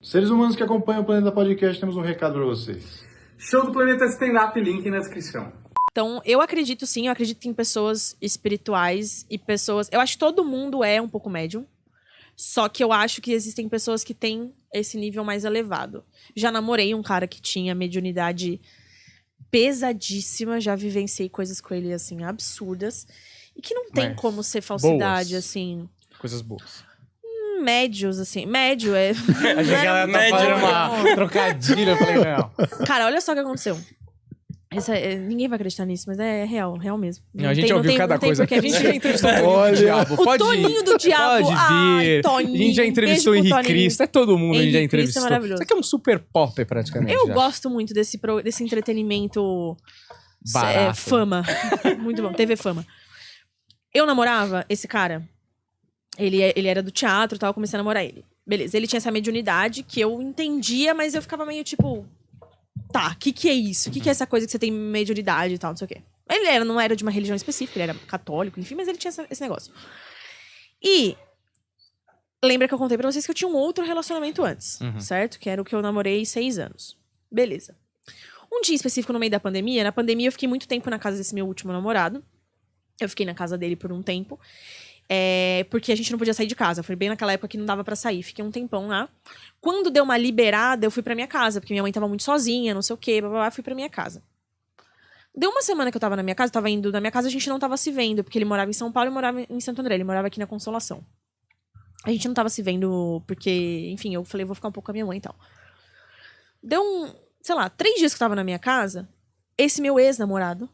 Seres humanos que acompanham o Planeta Podcast, temos um recado para vocês. Show do Planeta Stand-Up, link na descrição. Então, eu acredito sim, eu acredito em pessoas espirituais e pessoas... Eu acho que todo mundo é um pouco médium. Só que eu acho que existem pessoas que têm esse nível mais elevado. Já namorei um cara que tinha mediunidade pesadíssima, já vivenciei coisas com ele, assim, absurdas. E que não tem como ser falsidade, boas. assim... Coisas boas. Médios, assim. Médio é... Achei que ela era uma trocadilha. Eu falei, não. Cara, olha só o que aconteceu. Ninguém vai acreditar nisso, mas é real mesmo. Não, a gente ouviu cada coisa. Porque a gente já entrevistou Olha, o Diabo. o Toninho do Diabo. Pode vir. Ai, Toninho. A gente já entrevistou o Henrique Cristo. É todo mundo a gente já Henrique Cristo entrevistou. é maravilhoso. Isso aqui é um super pop, praticamente. Eu já. gosto muito desse entretenimento... Barato. Fama. Muito bom. TV Fama. Eu namorava esse cara. Ele era do teatro e tal, eu comecei a namorar ele. Beleza, ele tinha essa mediunidade que eu entendia, mas eu ficava meio tipo... Tá, o que é isso? O que é essa coisa que você tem mediunidade e tal, não sei o quê. Ele não era de uma religião específica, ele era católico, enfim, mas ele tinha esse negócio. E... Lembra que eu contei pra vocês que eu tinha um outro relacionamento antes, certo? Que era o que eu namorei 6 anos. Beleza. Um dia específico no meio da pandemia, na pandemia eu fiquei muito tempo na casa desse meu último namorado. Eu fiquei na casa dele por um tempo. Porque a gente não podia sair de casa. Foi bem naquela época que não dava pra sair. Fiquei um tempão lá. Quando deu uma liberada, eu fui pra minha casa. Porque minha mãe tava muito sozinha, não sei o quê. Blá, blá, blá, fui pra minha casa. Deu uma semana que eu tava na minha casa. Tava indo na minha casa, a gente não tava se vendo. Porque ele morava em São Paulo e eu morava em Santo André. Ele morava aqui na Consolação. A gente não tava se vendo porque... Enfim, eu falei, vou ficar um pouco com a minha mãe e tal. Deu sei lá, 3 dias que eu tava na minha casa. Esse meu ex-namorado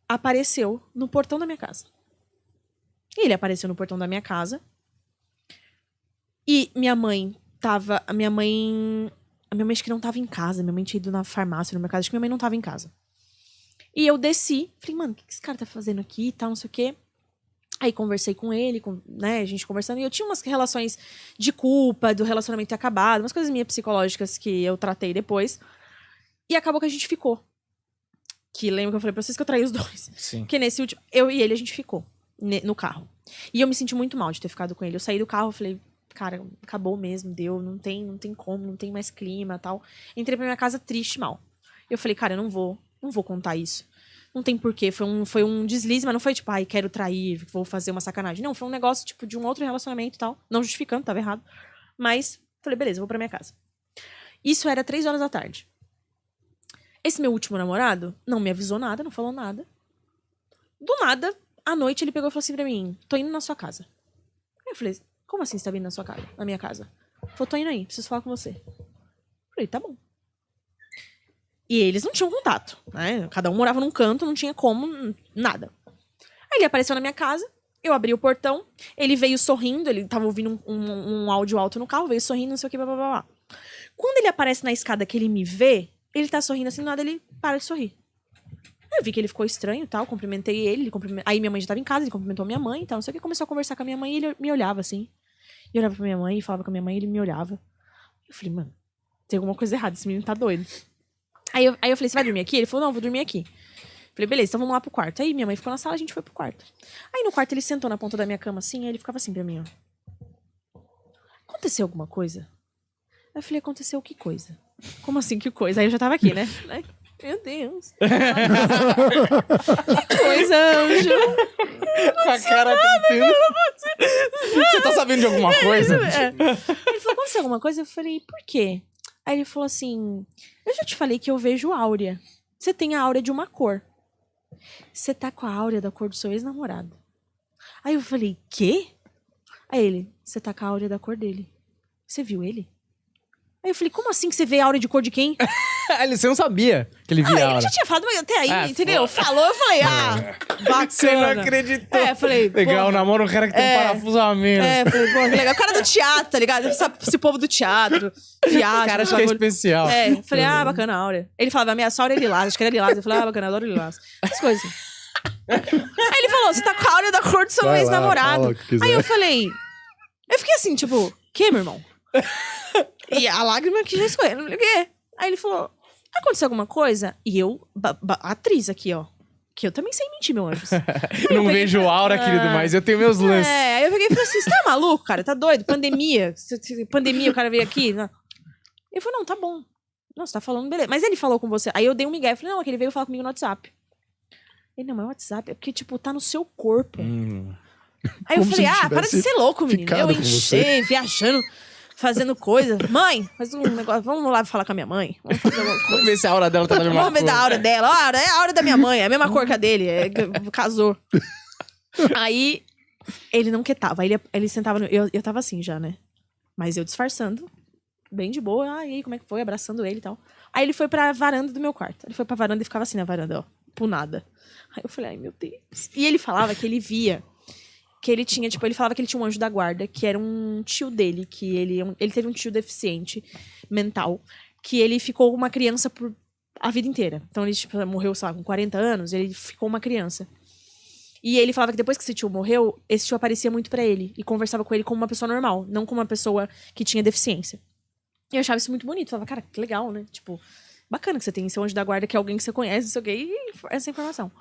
apareceu no portão da minha casa. Ele apareceu no portão da minha casa. E minha mãe tava... A minha mãe acho que não tava em casa. Minha mãe tinha ido na farmácia no mercado. Acho que minha mãe não tava em casa. E eu desci. Falei, mano, o que esse cara tá fazendo aqui e tal, não sei o quê. Aí conversei com ele, né, a gente conversando. E eu tinha umas relações de culpa, do relacionamento ter acabado. Umas coisas minhas psicológicas que eu tratei depois. E acabou que a gente ficou. Que lembra que eu falei pra vocês que eu traí os dois. Sim. Porque nesse último... Eu e ele, a gente ficou no carro. E eu me senti muito mal de ter ficado com ele. Eu saí do carro, falei, cara, acabou mesmo, deu, não tem como, não tem mais clima e tal. Entrei pra minha casa triste, mal. Eu falei, cara, eu não vou contar isso. Não tem porquê, foi um deslize, mas não foi tipo, ai, quero trair, vou fazer uma sacanagem. Não, foi um negócio, tipo, de um outro relacionamento e tal. Não justificando, tava errado. Mas, falei, beleza, vou pra minha casa. Isso era 3 horas da tarde. Esse meu último namorado não me avisou nada, não falou nada. Do nada, à noite ele pegou e falou assim pra mim, tô indo na sua casa. Aí eu falei, como assim você tá vindo na sua casa? Na minha casa? Ele falou, tô indo aí, preciso falar com você. Eu falei, tá bom. E eles não tinham contato, né? Cada um morava num canto, não tinha como, nada. Aí ele apareceu na minha casa, eu abri o portão, ele veio sorrindo, ele tava ouvindo um áudio alto no carro, veio sorrindo, não sei o que, blá, blá, blá, blá. Quando ele aparece na escada que ele me vê, ele tá sorrindo assim, nada, ele para de sorrir. Eu vi que ele ficou estranho e tal, cumprimentei ele, aí minha mãe já tava em casa, ele cumprimentou minha mãe e tal, não sei o que, começou a conversar com a minha mãe e ele me olhava assim. Eu olhava pra minha mãe e falava com a minha mãe e ele me olhava. Eu falei, mano, tem alguma coisa errada, esse menino tá doido. Aí eu falei, você vai dormir aqui? Ele falou, não, vou dormir aqui. Falei, beleza, então vamos lá pro quarto. Aí minha mãe ficou na sala, a gente foi pro quarto. Aí no quarto ele sentou na ponta da minha cama assim, aí ele ficava assim pra mim, ó. Aconteceu alguma coisa? Aí eu falei, aconteceu que coisa? Como assim, que coisa? Aí eu já tava aqui, né? Meu Deus. Que coisa, anjo. Com a cara tentando. Você tá sabendo de alguma coisa? Ele falou, aconteceu alguma coisa? Eu falei, por quê? Aí ele falou assim, eu já te falei que eu vejo áurea. Você tem a áurea de uma cor. Você tá com a áurea da cor do seu ex-namorado. Aí eu falei, quê? Aí ele, você tá com a áurea da cor dele. Você viu ele? Aí eu falei, como assim que você vê a áurea de cor de quem? Você não sabia que ele via a Ele aura. já tinha falado, mas até aí, entendeu? Falou, eu falei, bacana. Você não acreditou. Falei, legal, pô, namora um cara que tem um parafuso a menos. Falei, pô, que legal. O cara do teatro, tá ligado? Esse povo do teatro, viagem. O cara acha que é especial. Falei, bacana a áurea. Ele falava, a minha áurea é lilás, acho que era lilás. Eu falei, bacana, adoro lilás. Essas coisas. Aí ele falou, você tá com a áurea da cor do seu ex-namorado. Aí eu falei, eu fiquei assim, tipo, que, meu irmão? E a lágrima que já escorreu, não falei, o quê? Aí ele falou, aconteceu alguma coisa? E eu, atriz aqui, ó. Que eu também sei mentir, meu anjo. Eu não vejo aura, querido, mas eu tenho meus lances. Aí eu peguei e falei assim, você tá maluco, cara? Tá doido? Pandemia. Pandemia, o cara veio aqui. Ele falou, não, tá bom. Não, você tá falando, beleza. Mas ele falou com você. Aí eu dei um migué. Falei, não, é que ele veio falar comigo no WhatsApp. Ele, não, mas o WhatsApp é porque, tipo, tá no seu corpo. Aí eu Como falei, se ele para de tivesse ser louco, menino. ficado Eu com enchei, viajando, fazendo coisa. Mãe, faz um negócio. Vamos lá falar com a minha mãe. Vamos fazer alguma coisa. Vamos ver se a aura dela tá na mesma Vamos ver da cor. aura dela. Ó, é a aura da minha mãe, é a mesma cor que a dele. Casou. Aí, ele não quietava. Ele sentava. Eu tava assim já, né? Mas eu disfarçando. Bem de boa. Ah, e aí, como é que foi? Abraçando ele e tal. Aí ele foi pra varanda do meu quarto. Ele foi pra varanda e ficava assim na varanda, ó. Por nada. Aí eu falei, ai meu Deus. E ele falava que ele via. Que ele tinha, tipo, ele falava que ele tinha um anjo da guarda, que era um tio dele, que ele teve um tio deficiente mental, que ele ficou uma criança por a vida inteira. Então ele, tipo, morreu, sei lá, com 40 anos, ele ficou uma criança. E ele falava que depois que esse tio morreu, esse tio aparecia muito pra ele e conversava com ele como uma pessoa normal, não como uma pessoa que tinha deficiência. E eu achava isso muito bonito. Eu falava, cara, que legal, né? Tipo, bacana que você tem seu anjo da guarda, que é alguém que você conhece, não sei o quê, e essa informação.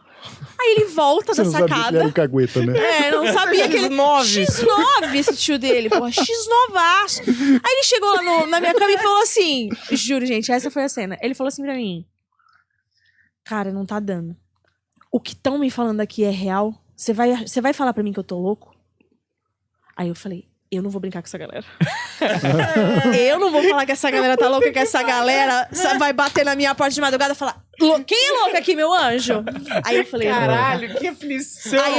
Aí ele volta Você da não sabia que ele sacada. era um cagueta, né? Não sabia que ele... X9. X9 esse tio dele, porra. X9aço. Aí ele chegou lá na minha cama e falou assim... Juro, gente, essa foi a cena. Ele falou assim pra mim... Cara, não tá dando. O que estão me falando aqui é real? Você vai falar pra mim que eu tô louco? Aí eu falei... Eu não vou brincar com essa galera. Eu não vou falar que essa galera tá louca, que essa galera vai bater na minha porta de madrugada e falar: quem é louco aqui, meu anjo? Aí eu falei: Caralho, que aflição. Aí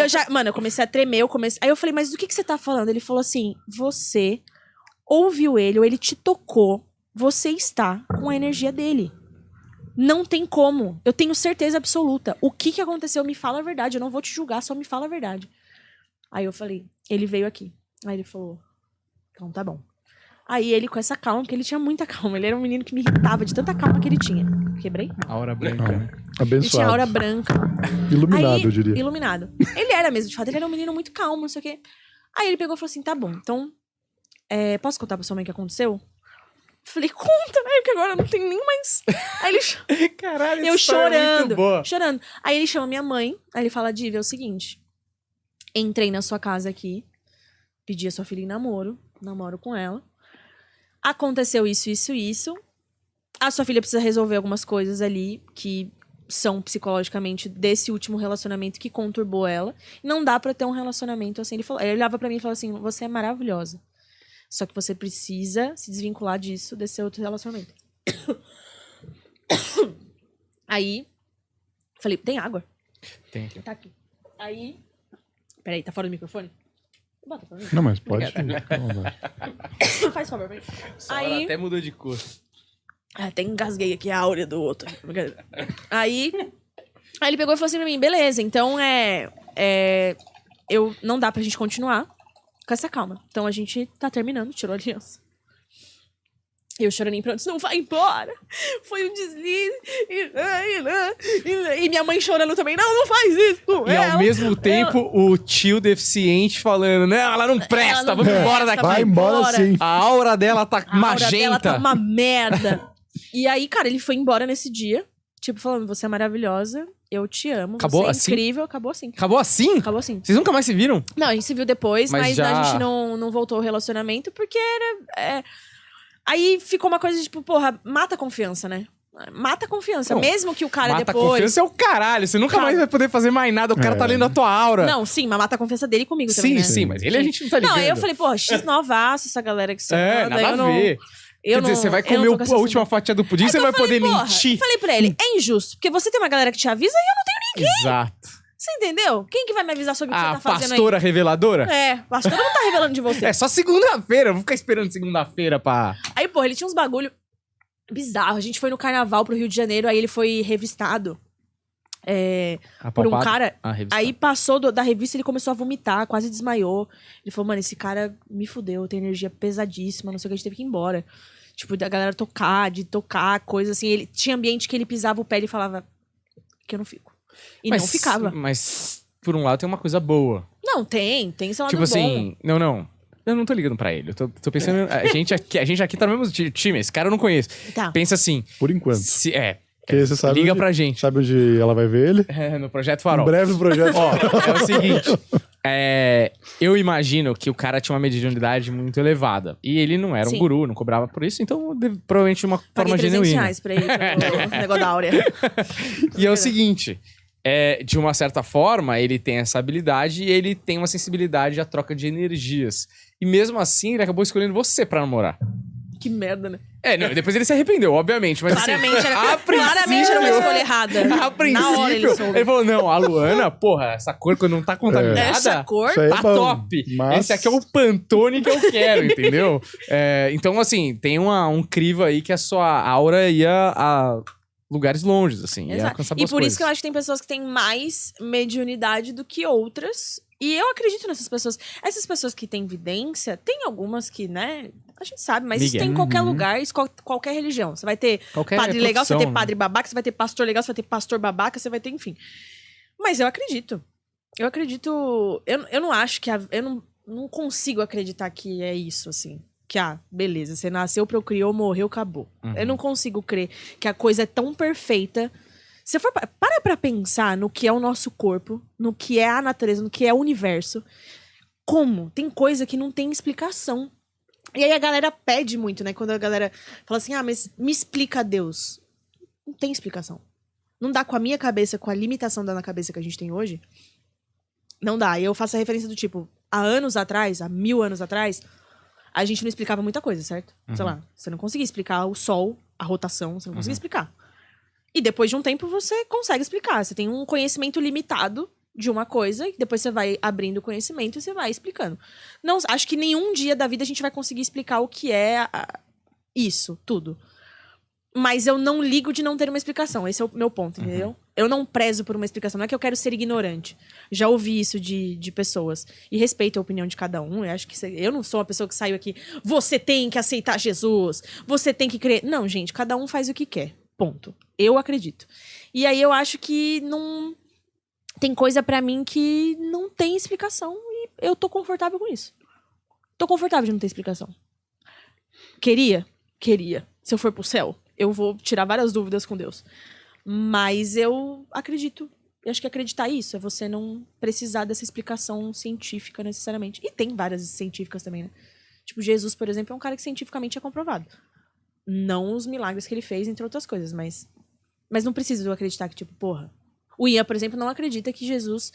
eu comecei a tremer, Aí eu falei: mas do que você tá falando? Ele falou assim: você ouviu ele, ou ele te tocou, você está com a energia dele. Não tem como. Eu tenho certeza absoluta. O que aconteceu? Me fala a verdade. Eu não vou te julgar, só me fala a verdade. Aí eu falei: ele veio aqui. Aí ele falou, então tá bom. Aí ele, com essa calma, porque ele tinha muita calma. Ele era um menino que me irritava de tanta calma que ele tinha. Quebrei? Aura branca, né? Ele tinha Abençoado. aura branca. Iluminado, Aí, eu diria. Iluminado. Ele era mesmo, de fato. Ele era um menino muito calmo, não sei o quê. Aí ele pegou e falou assim, tá bom, então... posso contar pra sua mãe o que aconteceu? Falei, conta, né? Porque agora não tem nem mais... Aí ele... Caralho, eu essa história é chorando, muito boa. chorando. Aí ele chama minha mãe. Aí ele fala, Diva, é o seguinte. Entrei na sua casa aqui. Pedi a sua filha em namoro com ela. Aconteceu isso, isso, isso. A sua filha precisa resolver algumas coisas ali que são psicologicamente desse último relacionamento que conturbou ela. Não dá pra ter um relacionamento assim. Ele olhava pra mim e falou assim, você é maravilhosa. Só que você precisa se desvincular disso, desse outro relacionamento. Aí, falei, tem água? Tem aqui. Tá aqui. Aí, peraí, tá fora do microfone? Bota pra mim. Não, mas pode. Faz favor pra mim. Essa hora até mudou de cor. Até engasguei aqui a áurea do outro. Aí ele pegou e falou assim pra mim, beleza, então não dá pra gente continuar com essa calma. Então a gente tá terminando, tirou a aliança. Eu chorando em prantos, não vai embora. Foi um deslize. E minha mãe chorando também, não faz isso com E ela. ao mesmo tempo, o tio deficiente falando, não, ela não presta, não vamos embora presta, daqui. Vai embora sim. A aura dela tá A aura magenta. dela tá uma merda. E aí, cara, ele foi embora nesse dia. Tipo, falando, você é maravilhosa, eu te amo, Acabou você é assim? incrível. Acabou assim. Acabou assim? Acabou assim. Vocês nunca mais se viram? Não, a gente se viu depois, Mas mas já- a gente não voltou ao relacionamento porque era... Aí ficou uma coisa de, tipo, porra, mata a confiança, né? Mata a confiança. Não, Mesmo que o cara Mata a depois... confiança é o caralho. Você nunca Cara. mais vai poder fazer mais nada. O cara tá lendo a tua aura. Não, sim, mas mata a confiança dele comigo também, sim, né? sim, mas ele a gente não tá ligando. Não, aí eu falei, porra, X9aço, essa galera que você manda, nada eu a não... ver. Quer dizer, você vai eu não comer tô com essa a última fatia do pudim, Aí você que vai eu falei, poder porra, mentir. Falei pra ele, é injusto, porque você tem uma galera que te avisa e eu não tenho ninguém. Exato. Você entendeu? Quem que vai me avisar sobre o que A você tá fazendo pastora reveladora? aí? Pastora não tá revelando de você. É só segunda-feira. Eu vou ficar esperando segunda-feira pra... Aí, porra, ele tinha uns bagulho bizarro. A gente foi no carnaval pro Rio de Janeiro, aí ele foi revistado. Por um cara. Aí passou da revista, ele começou a vomitar, quase desmaiou. Ele falou, mano, esse cara me fudeu, tem energia pesadíssima, não sei o que, a gente teve que ir embora. Tipo, da galera de tocar, coisa assim. Ele tinha ambiente que ele pisava o pé e falava que eu não fico. E não ficava. Mas, por um lado, tem uma coisa boa. Não, tem seu lado Tipo bom. assim, não. Eu não tô ligando pra ele. Eu tô pensando... A gente aqui tá no mesmo time. Esse cara eu não conheço. Tá. Pensa assim... Por enquanto. Porque você sabe Liga onde, pra gente. Sabe onde ela vai ver ele? No Projeto Em Farol. breve no projeto. Ó, é o seguinte. Eu imagino que o cara tinha uma mediunidade muito elevada. E ele não era um Sim. guru, não cobrava por isso. Então, provavelmente, de uma Paguei forma 300 genuína. reais pra ele, pelo negócio da Áurea. E é o seguinte. De uma certa forma, ele tem essa habilidade e ele tem uma sensibilidade à troca de energias. E mesmo assim, ele acabou escolhendo você pra namorar. Que merda, né? Não, depois ele se arrependeu, obviamente. Mas Claramente, assim, era, a claramente era uma princípio- escolha errada. A princípio, Na hora ele soube. falou, não, a Luana, porra, essa cor quando não tá contaminada... Essa cor... Isso aí é Tá bom, top! mas- Esse aqui é o Pantone que eu quero, entendeu? Então, assim, tem um crivo aí que a sua aura ia a lugares longes, assim. Ia Exato. alcançar E boas por isso coisas. que eu acho que tem pessoas que têm mais mediunidade do que outras. E eu acredito nessas pessoas. Essas pessoas que têm vidência, tem algumas que, né? A gente sabe, mas isso Miguel. tem em qualquer lugar, isso qualquer religião. Você vai ter Qualquer padre legal, você vai ter profissão, padre babaca, você vai ter pastor legal, você vai ter pastor babaca, você vai ter, enfim. Mas eu acredito. Eu acredito. Eu não acho que. Eu não consigo acreditar que é isso, assim. Que, beleza, você nasceu, procriou, morreu, acabou. Eu não consigo crer que a coisa é tão perfeita. Se for para pra pensar no que é o nosso corpo, no que é a natureza, no que é o universo. Como? Tem coisa que não tem explicação. E aí a galera pede muito, né? Quando a galera fala assim, mas me explica Deus. Não tem explicação. Não dá com a minha cabeça, com a limitação da cabeça que a gente tem hoje. Não dá. E eu faço a referência do tipo, há 1000 anos atrás, a gente não explicava muita coisa, certo? Sei lá, você não conseguia explicar o sol, a rotação, você não conseguia explicar. E depois de um tempo você consegue explicar. Você tem um conhecimento limitado de uma coisa, e depois você vai abrindo o conhecimento e você vai explicando. Não, acho que nenhum dia da vida a gente vai conseguir explicar o que é isso, tudo. Mas eu não ligo de não ter uma explicação. Esse é o meu ponto, entendeu? Eu não prezo por uma explicação. Não é que eu quero ser ignorante. Já ouvi isso de pessoas. E respeito a opinião de cada um. Eu acho que eu não sou uma pessoa que saiu aqui. Você tem que aceitar Jesus. Você tem que crer. Não, gente. Cada um faz o que quer. Ponto. Eu acredito. E aí eu acho que não... Tem coisa pra mim que não tem explicação. E eu tô confortável com isso. Tô confortável de não ter explicação. Queria? Se eu for pro céu, eu vou tirar várias dúvidas com Deus. Mas eu acredito. Eu acho que acreditar é isso. É você não precisar dessa explicação científica necessariamente. E tem várias científicas também, né? Tipo, Jesus, por exemplo, é um cara que cientificamente é comprovado. Não os milagres que ele fez, entre outras coisas, mas não preciso eu acreditar que, tipo, porra... O Ian, por exemplo, não acredita que Jesus...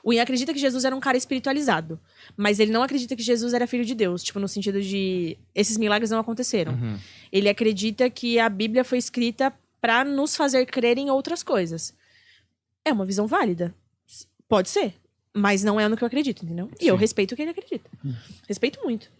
O Ian acredita que Jesus era um cara espiritualizado. Mas ele não acredita que Jesus era filho de Deus. Tipo, no sentido de... Esses milagres não aconteceram. Ele acredita que a Bíblia foi escrita pra nos fazer crer em outras coisas. É uma visão válida. Pode ser. Mas não é no que eu acredito, entendeu? E eu respeito o que ele acredita. Respeito muito.